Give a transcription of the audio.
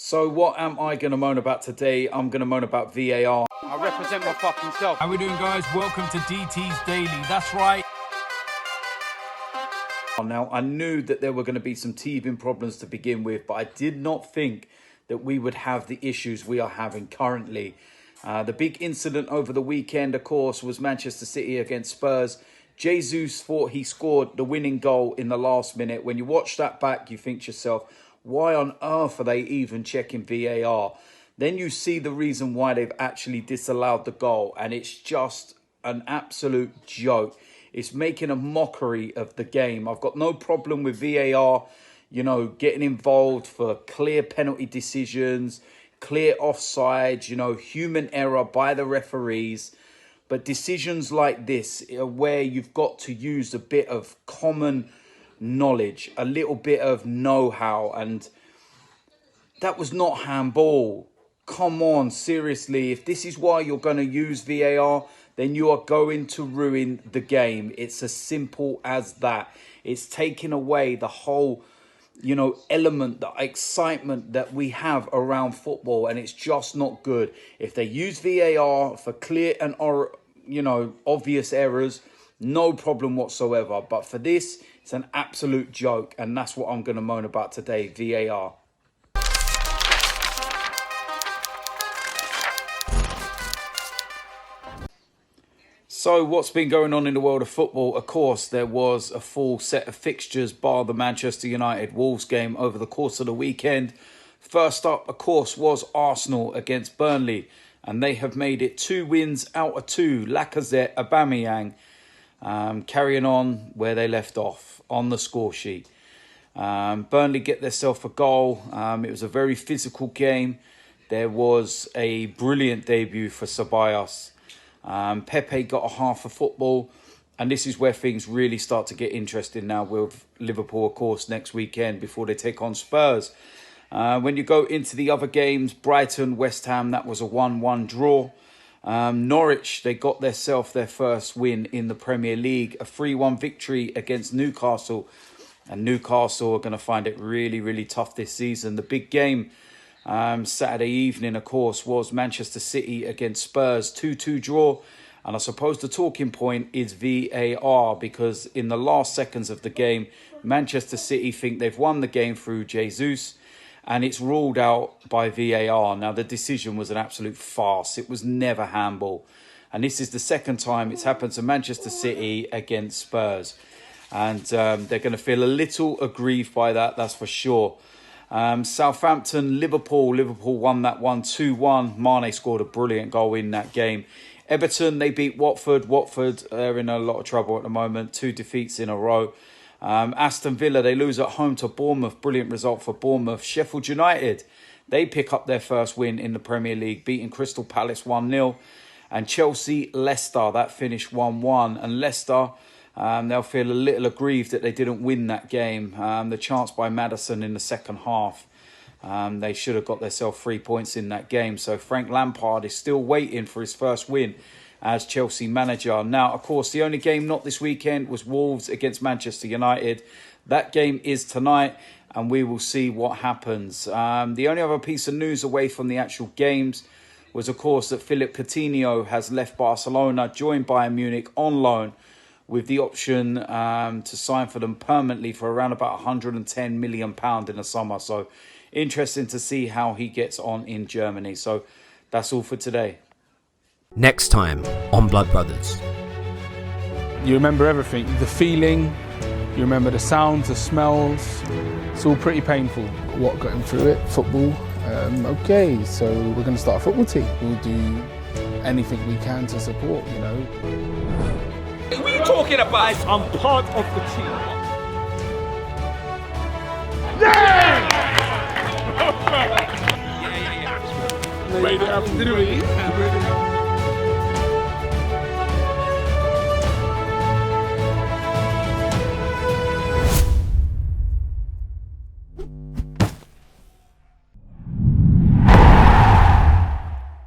So what am I going to moan about today? I'm going to moan about VAR. I represent my fucking self. How we doing, guys? Welcome to DT's Daily. That's right. Now, I knew that there were going to be some teething problems to begin with, but I did not think that we would have the issues we are having currently. The big incident over the weekend, of course, was Manchester City against Spurs. Jesus thought he scored the winning goal in the last minute. When you watch that back, you think to yourself, why on earth are they even checking VAR? Then you see the reason why they've actually disallowed the goal, and it's just an absolute joke. It's making a mockery of the game. I've got no problem with VAR, getting involved for clear penalty decisions, clear offsides, human error by the referees. But decisions like this are where you've got to use a bit of common knowledge, a little bit of know-how, and that was not handball. Come on, seriously, if this is why you're going to use VAR, then you are going to ruin the game. It's as simple as that. It's taking away the whole, element, the excitement that we have around football, and it's just not good. If they use VAR for clear and, obvious errors, no problem whatsoever. But for this, it's an absolute joke, and that's what I'm going to moan about today, VAR. So what's been going on in the world of football? Of course, there was a full set of fixtures bar the Manchester United Wolves game over the course of the weekend. First up, of course, was Arsenal against Burnley, and they have made it 2 wins out of 2. Lacazette, Aubameyang, carrying on where they left off on the score sheet. Burnley get themselves a goal. It was a very physical game. There was a brilliant debut for Cabellos. Pepe got a half of football, and this is where things really start to get interesting now with Liverpool, of course, next weekend before they take on Spurs. When you go into the other games, Brighton, West Ham, that was a 1-1 draw. Norwich, they got themselves their first win in the Premier League, a 3-1 victory against Newcastle, and Newcastle are going to find it really, really tough this season. The big game Saturday evening, of course, was Manchester City against Spurs, 2-2 draw. And I suppose the talking point is VAR, because in the last seconds of the game, Manchester City think they've won the game through Jesus, and it's ruled out by VAR. Now, the decision was an absolute farce. It was never handball. And this is the second time it's happened to Manchester City against Spurs. And they're going to feel a little aggrieved by that, that's for sure. Southampton, Liverpool won that one 2-1. Mane scored a brilliant goal in that game. Everton, they beat Watford. Watford, they're in a lot of trouble at the moment. 2 defeats in a row. Aston Villa, they lose at home to Bournemouth. Brilliant result for Bournemouth. Sheffield United, they pick up their first win in the Premier League, beating Crystal Palace 1-0. And Chelsea, Leicester, that finished 1-1. And Leicester, they'll feel a little aggrieved that they didn't win that game. The chance by Maddison in the second half. They should have got themselves 3 points in that game. So Frank Lampard is still waiting for his first win as Chelsea manager. Now, of course, the only game not this weekend was Wolves against Manchester United. That game is tonight, and we will see what happens. The only other piece of news away from the actual games was, of course, that Philippe Coutinho has left Barcelona, joined Bayern Munich on loan, with the option to sign for them permanently for around about £110 million in the summer. So interesting to see how he gets on in Germany. So that's all for today. Next time on Blood Brothers. You remember everything, the feeling, you remember the sounds, the smells. It's all pretty painful. What got him through it? Football. Okay, so we're going to start a football team. We'll do anything we can to support, What are you talking about? I'm part of the team. Yeah! Made it happen, didn't we?